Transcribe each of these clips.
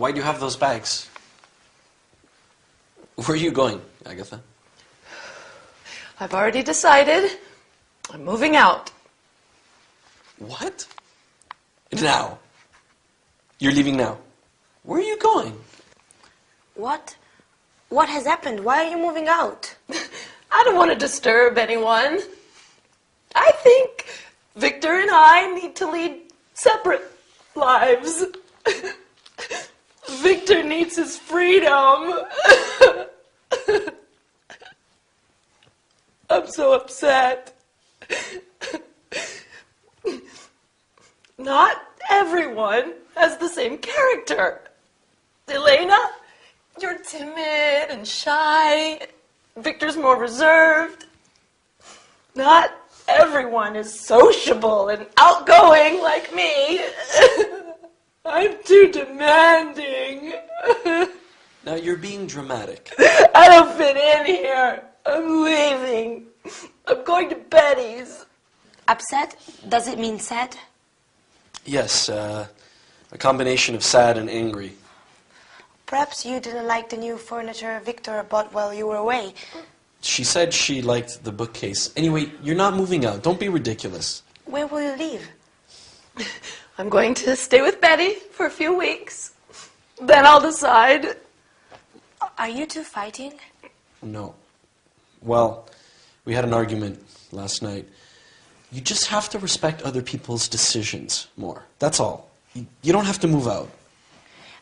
Why do you have those bags? Where are you going, Agatha? I've already decided. I'm moving out. What? Now? You're leaving now? Where are you going? What? What has happened? Why are you moving out? I don't want to disturb anyone. I think Victor and I need to lead separate lives. Victor needs his freedom. I'm so upset. Not everyone has the same character. Elena, you're timid and shy. Victor's more reserved. Not everyone is sociable and outgoing like me. I'm too demanding. Now you're being dramatic. I don't fit in here. I'm leaving. I'm going to Betty's. Upset? Does it mean sad? Yes, a combination of sad and angry. Perhaps you didn't like the new furniture Victor bought while you were away. She said she liked the bookcase. Anyway, you're not moving out. Don't be ridiculous. When will you leave? I'm going to stay with Betty for a few weeks. Then I'll decide. Are you two fighting? No. Well, we had an argument last night. You just have to respect other people's decisions more. That's all. You don't have to move out.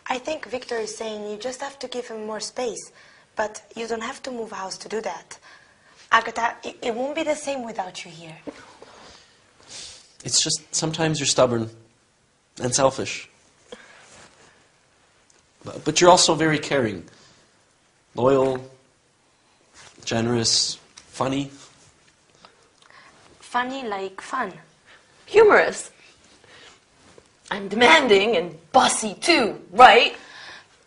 I think Victor is saying you just have to give him more space, but you don't have to move house to do that. Agatha, it won't be the same without you here. It's just sometimes you're stubborn and selfish. But you're also very caring, loyal, generous, funny. Funny like fun. Humorous. I'm demanding and bossy too, right?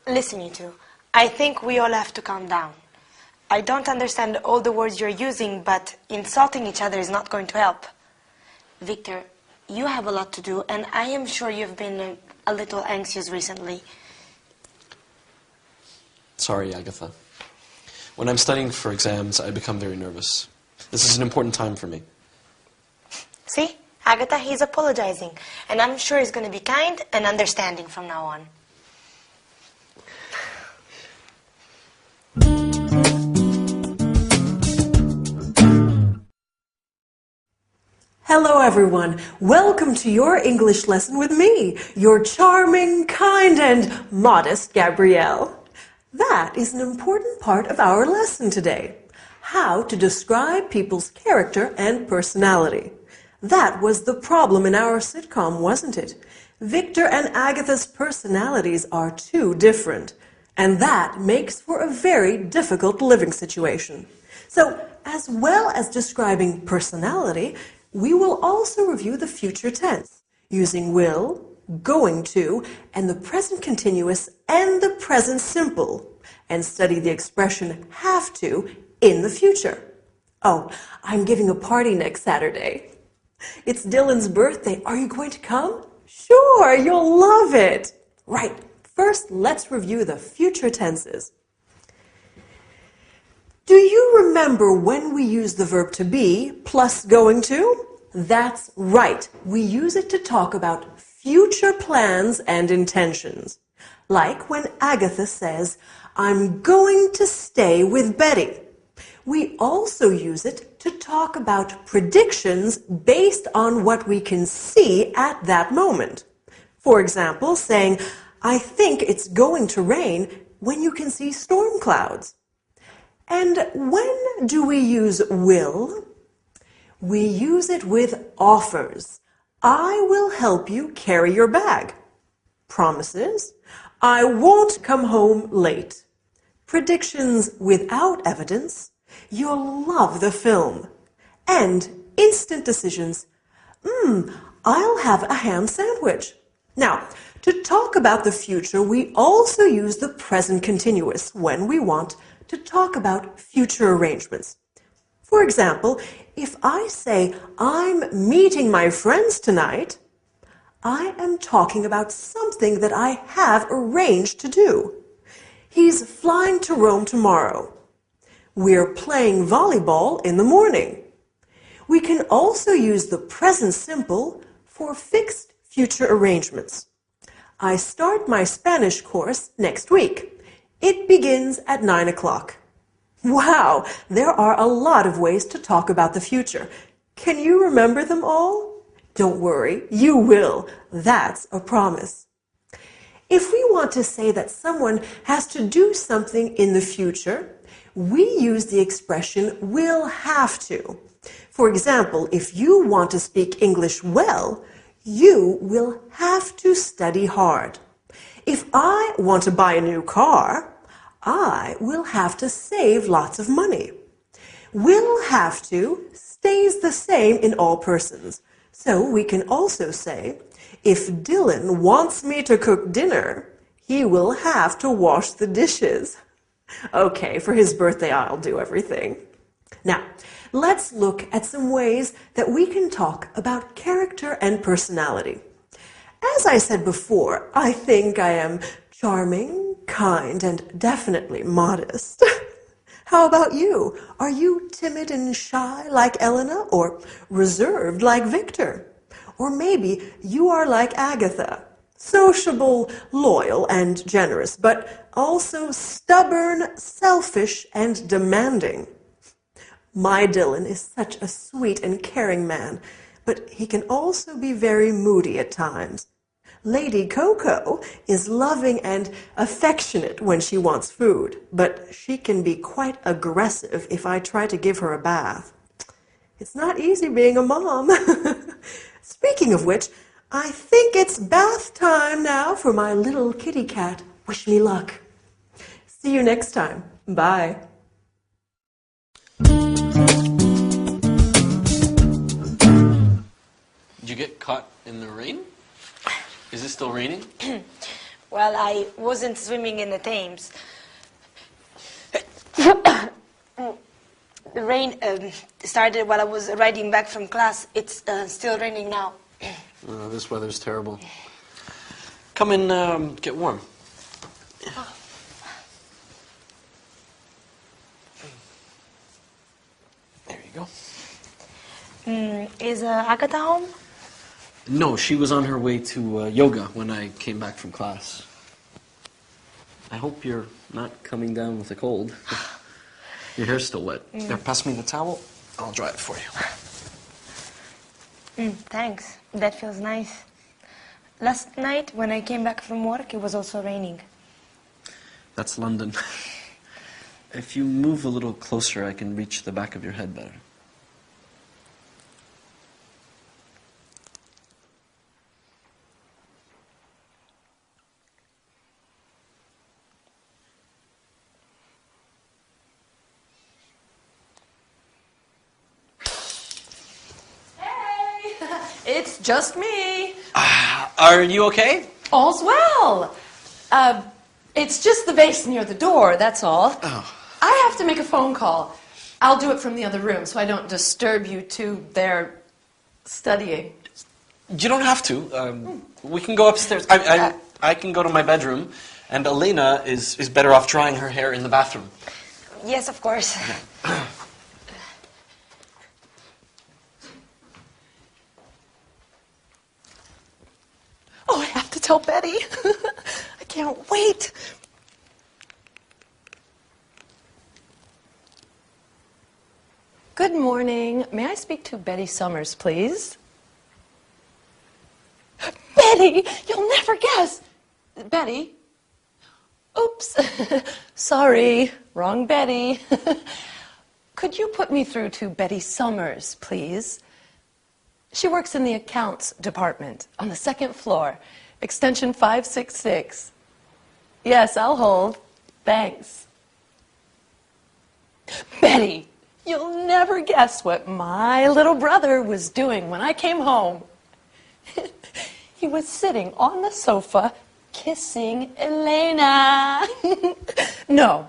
Listen, you two. I think we all have to calm down. I don't understand all the words you're using, but insulting each other is not going to help. Victor, you have a lot to do, and I am sure you've been a little anxious recently. Sorry, Agatha. When I'm studying for exams, I become very nervous. This is an important time for me. See? Agatha, he's apologizing, and I'm sure he's going to be kind and understanding from now on. Hello everyone, welcome to your English lesson with me, your charming, kind and modest Gabrielle. That is an important part of our lesson today, how to describe people's character and personality. That was the problem in our sitcom, wasn't it? Victor and Agatha's personalities are too different, and that makes for a very difficult living situation. So, as well as describing personality, we will also review the future tense, using will, going to, and the present continuous and the present simple, and study the expression have to in the future. Oh, I'm giving a party next Saturday. It's Dylan's birthday. Are you going to come? Sure, you'll love it. Right, first let's review the future tenses. Do you remember when we use the verb to be plus going to? That's right. We use it to talk about future plans and intentions. Like when Agatha says, I'm going to stay with Betty. We also use it to talk about predictions based on what we can see at that moment. For example, saying, I think it's going to rain when you can see storm clouds. And when do we use will? We use it with offers. I will help you carry your bag. Promises. I won't come home late. Predictions without evidence. You'll love the film. And instant decisions. I'll have a ham sandwich. Now, to talk about the future, we also use the present continuous when we want to talk about future arrangements. For example, if I say, I'm meeting my friends tonight, I am talking about something that I have arranged to do. He's flying to Rome tomorrow. We're playing volleyball in the morning. We can also use the present simple for fixed future arrangements. I start my Spanish course next week. It begins at 9 o'clock. Wow, there are a lot of ways to talk about the future. Can you remember them all? Don't worry, you will. That's a promise. If we want to say that someone has to do something in the future, we use the expression will have to. For example, if you want to speak English well, you will have to study hard. If I want to buy a new car, I will have to save lots of money. Will have to stays the same in all persons. So we can also say, if Dylan wants me to cook dinner, he will have to wash the dishes. Okay, for his birthday, I'll do everything. Now, let's look at some ways that we can talk about character and personality. As I said before, I think I am charming, kind, and definitely modest. How about you? Are you timid and shy like Elena, or reserved like Victor? Or maybe you are like Agatha, sociable, loyal, and generous, but also stubborn, selfish, and demanding. My Dylan is such a sweet and caring man, but he can also be very moody at times. Lady Coco is loving and affectionate when she wants food, but she can be quite aggressive if I try to give her a bath. It's not easy being a mom. Speaking of which, I think it's bath time now for my little kitty cat. Wish me luck. See you next time. Bye. Did you get caught in the rain? Is it still raining? Well, I wasn't swimming in the Thames. The rain started while I was riding back from class. It's still raining now. Oh, this weather's terrible. Come and get warm. There you go. Is Agatha home? No, she was on her way to yoga when I came back from class. I hope you're not coming down with a cold. Your hair's still wet. There, pass me the towel. I'll dry it for you. Thanks. That feels nice. Last night, when I came back from work, it was also raining. That's London. If you move a little closer, I can reach the back of your head better. It's just me. Are you okay? All's well. It's just the vase near the door, that's all. Oh. I have to make a phone call. I'll do it from the other room so I don't disturb you two there studying. You don't have to. We can go upstairs. I can go to my bedroom, and Elena is better off drying her hair in the bathroom. Yes, of course. Oh, I have to tell Betty. I can't wait. Good morning. May I speak to Betty Summers, please? Betty, you'll never guess. Betty? Oops. Sorry, wrong Betty. Could you put me through to Betty Summers, please? She works in the accounts department on the second floor, extension 566. Yes, I'll hold. Thanks. Betty, you'll never guess what my little brother was doing when I came home. He was sitting on the sofa kissing Elena. No,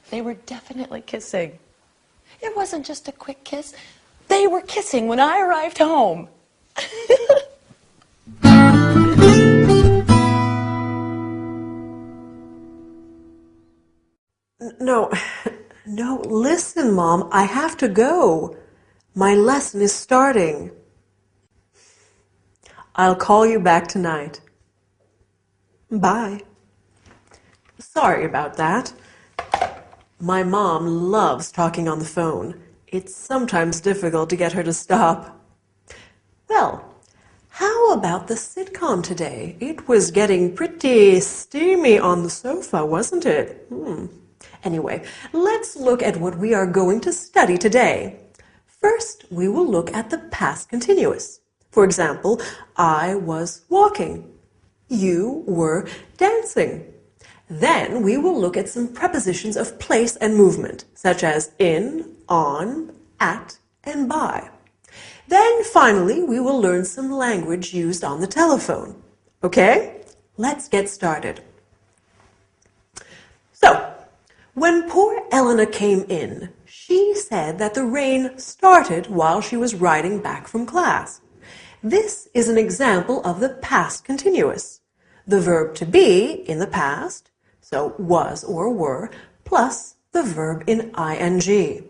they were definitely kissing. It wasn't just a quick kiss. They were kissing when I arrived home. No, no, listen, Mom, I have to go. My lesson is starting. I'll call you back tonight. Bye. Sorry about that. My mom loves talking on the phone. It's sometimes difficult to get her to stop. Well, how about the sitcom today? It was getting pretty steamy on the sofa, wasn't it? Anyway, let's look at what we are going to study today. First, we will look at the past continuous. For example, I was walking. You were dancing. Then we will look at some prepositions of place and movement, such as in, on, at, and by. Then finally, we will learn some language used on the telephone. Okay? Let's get started. So, when poor Elena came in, she said that the rain started while she was riding back from class. This is an example of the past continuous. The verb to be in the past, so was or were, plus the verb in ing.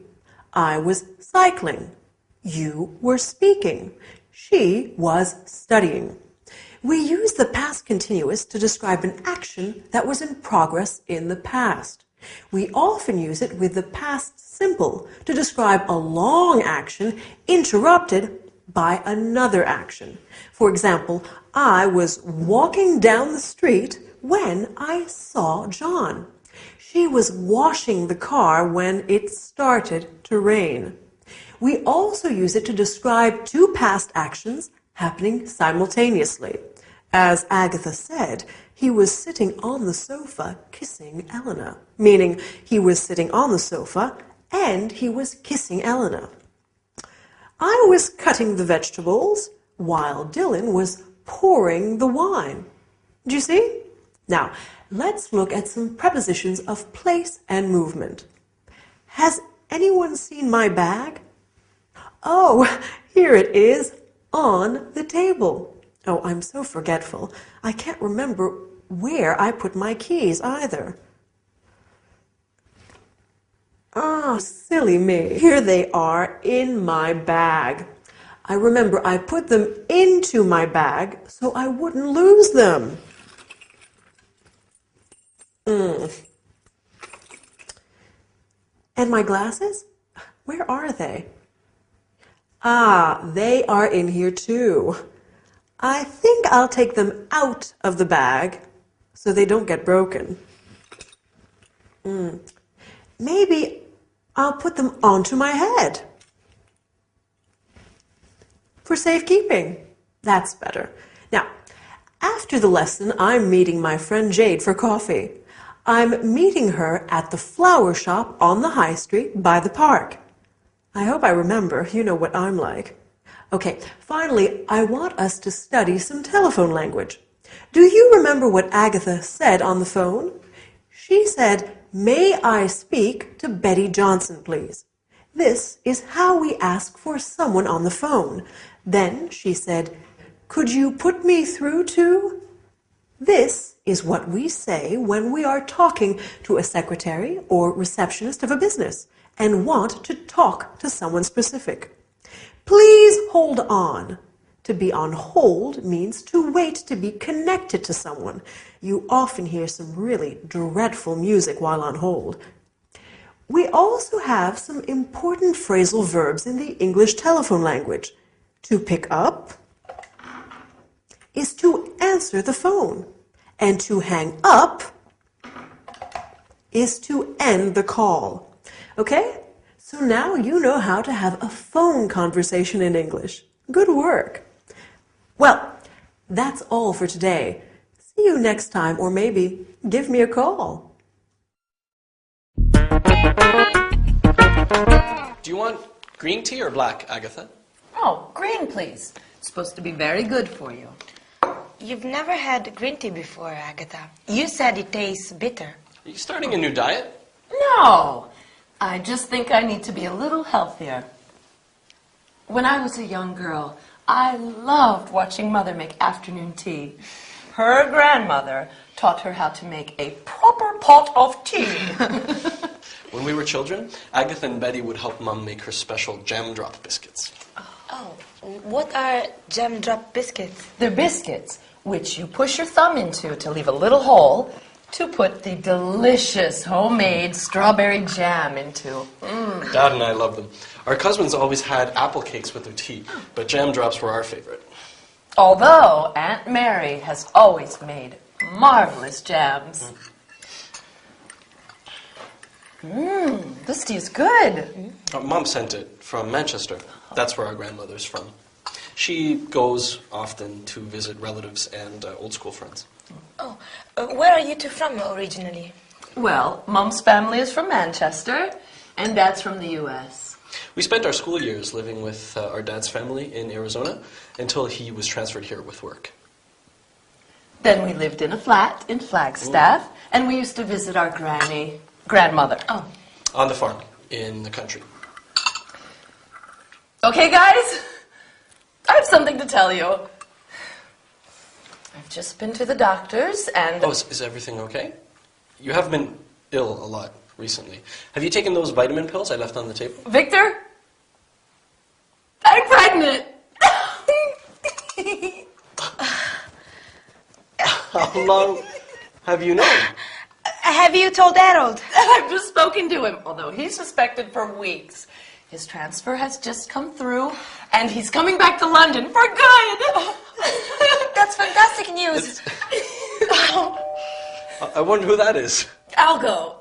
I was cycling. You were speaking. She was studying. We use the past continuous to describe an action that was in progress in the past. We often use it with the past simple to describe a long action interrupted by another action. For example, I was walking down the street when I saw John. She was washing the car when it started to rain. We also use it to describe two past actions happening simultaneously. As Agatha said, he was sitting on the sofa kissing Elena, meaning he was sitting on the sofa and he was kissing Elena. I was cutting the vegetables while Dylan was pouring the wine. Do you see? Now, let's look at some prepositions of place and movement. Has anyone seen my bag? Oh, here it is on the table. Oh, I'm so forgetful. I can't remember where I put my keys either. Ah, silly me. Here they are in my bag. I remember I put them into my bag so I wouldn't lose them. And my glasses? Where are they? Ah, they are in here too. I think I'll take them out of the bag so they don't get broken. Maybe I'll put them onto my head. For safekeeping. That's better. Now, after the lesson, I'm meeting my friend Jade for coffee. I'm meeting her at the flower shop on the high street by the park. I hope I remember. You know what I'm like. Okay, finally, I want us to study some telephone language. Do you remember what Agatha said on the phone? She said, "May I speak to Betty Johnson, please?" This is how we ask for someone on the phone. Then she said, "Could you put me through to?" This is what we say when we are talking to a secretary or receptionist of a business and want to talk to someone specific. Please hold on. To be on hold means to wait to be connected to someone. You often hear some really dreadful music while on hold. We also have some important phrasal verbs in the English telephone language. To pick up is to answer the phone, and to hang up is to end the call. Okay? So now you know how to have a phone conversation in English. Good work. Well, that's all for today. See you next time, or maybe give me a call. Do you want green tea or black, Agatha? Oh, green, please. It's supposed to be very good for you. You've never had green tea before, Agatha. You said it tastes bitter. Are you starting a new diet? No, I just think I need to be a little healthier. When I was a young girl, I loved watching Mother make afternoon tea. Her grandmother taught her how to make a proper pot of tea. When we were children, Agatha and Betty would help Mum make her special jam drop biscuits. Oh, what are jam drop biscuits? They're biscuits, which you push your thumb into to leave a little hole to put the delicious homemade strawberry jam into. Dad and I love them. Our cousins always had apple cakes with their tea, but jam drops were our favorite. Although Aunt Mary has always made marvelous jams. This tea is good. Mom sent it from Manchester. That's where our grandmother's from. She goes often to visit relatives and old school friends. Oh, where are you two from originally? Well, Mom's family is from Manchester, and Dad's from the U.S. We spent our school years living with our dad's family in Arizona until he was transferred here with work. Then we lived in a flat in Flagstaff, and we used to visit our grandmother. Oh. On the farm, in the country. Okay, guys, I have something to tell you. I've just been to the doctor's and... Oh, is everything okay? You have been ill a lot recently. Have you taken those vitamin pills I left on the table? Victor, I'm pregnant. How long have you known? Have you told Harold? I've just spoken to him, although he's suspected for weeks. His transfer has just come through, and he's coming back to London for good. That's fantastic news. I wonder who that is. I'll go.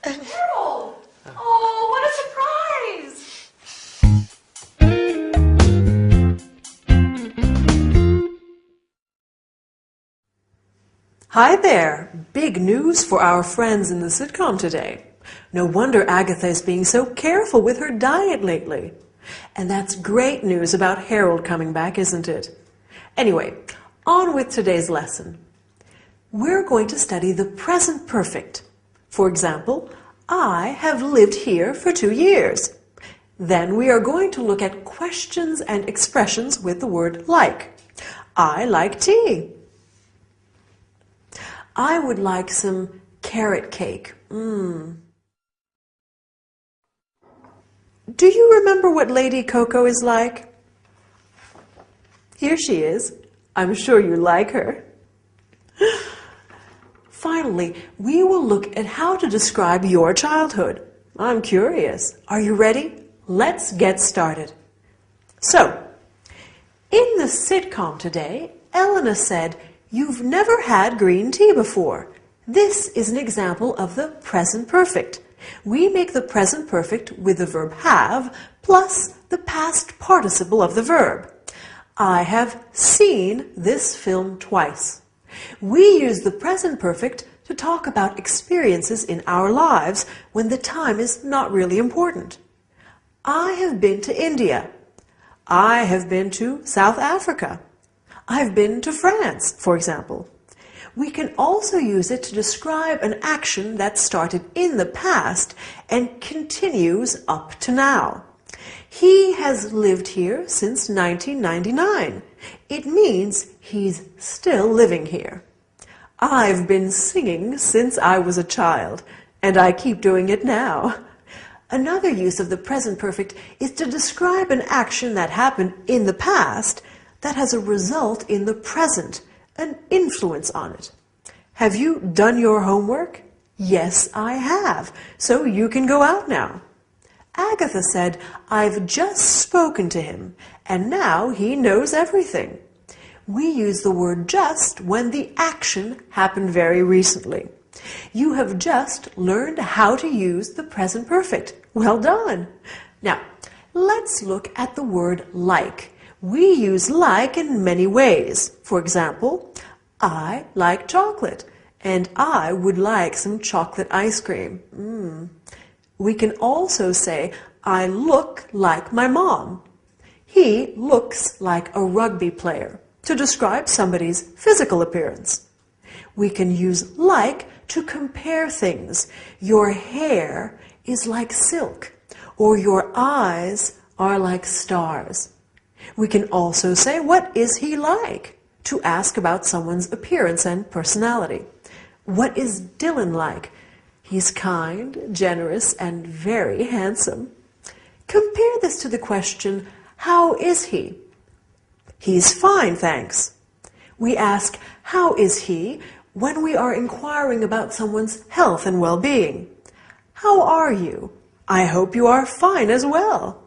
Harold! Oh, what a surprise! Hi there! Big news for our friends in the sitcom today. No wonder Agatha is being so careful with her diet lately. And that's great news about Harold coming back, isn't it? Anyway, on with today's lesson. We're going to study the present perfect. For example, I have lived here for 2 years. Then we are going to look at questions and expressions with the word like. I like tea. I would like some carrot cake. Do you remember what Lady Coco is like? Here she is. I'm sure you like her. Finally, we will look at how to describe your childhood. I'm curious. Are you ready? Let's get started. So, in the sitcom today, Elena said, "You've never had green tea before." This is an example of the present perfect. We make the present perfect with the verb have plus the past participle of the verb. I have seen this film twice. We use the present perfect to talk about experiences in our lives when the time is not really important. I have been to India. I have been to South Africa. I've been to France, for example. We can also use it to describe an action that started in the past and continues up to now. He has lived here since 1999. It means he's still living here. I've been singing since I was a child, and I keep doing it now. Another use of the present perfect is to describe an action that happened in the past that has a result in the present, an influence on it. Have you done your homework? Yes, I have. So you can go out now. Agatha said, I've just spoken to him, and now he knows everything. We use the word just when the action happened very recently. You have just learned how to use the present perfect. Well done. Now, let's look at the word like. We use like in many ways. For example, I like chocolate, and I would like some chocolate ice cream. We can also say, I look like my mom. He looks like a rugby player, to describe somebody's physical appearance. We can use like to compare things. Your hair is like silk, or your eyes are like stars. We can also say, what is he like? to ask about someone's appearance and personality. What is Dylan like? He's kind, generous, and very handsome. Compare this to the question, how is he? He's fine, thanks. We ask, how is he, when we are inquiring about someone's health and well-being. How are you? I hope you are fine as well.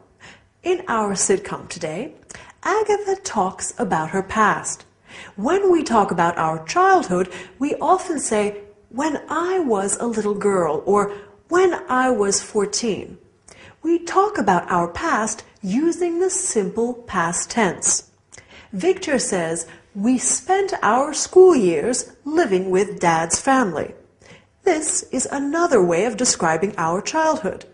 In our sitcom today, Agatha talks about her past. When we talk about our childhood, we often say, when I was a little girl, or when I was 14. We talk about our past using the simple past tense. Victor says, we spent our school years living with Dad's family. This is another way of describing our childhood.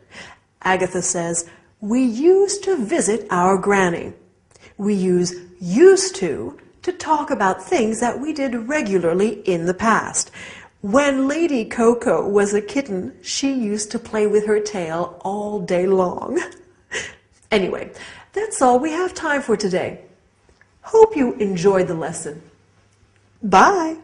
Agatha says, we used to visit our granny. We use used to talk about things that we did regularly in the past. When Lady Coco was a kitten, she used to play with her tail all day long. Anyway, that's all we have time for today. Hope you enjoyed the lesson. Bye!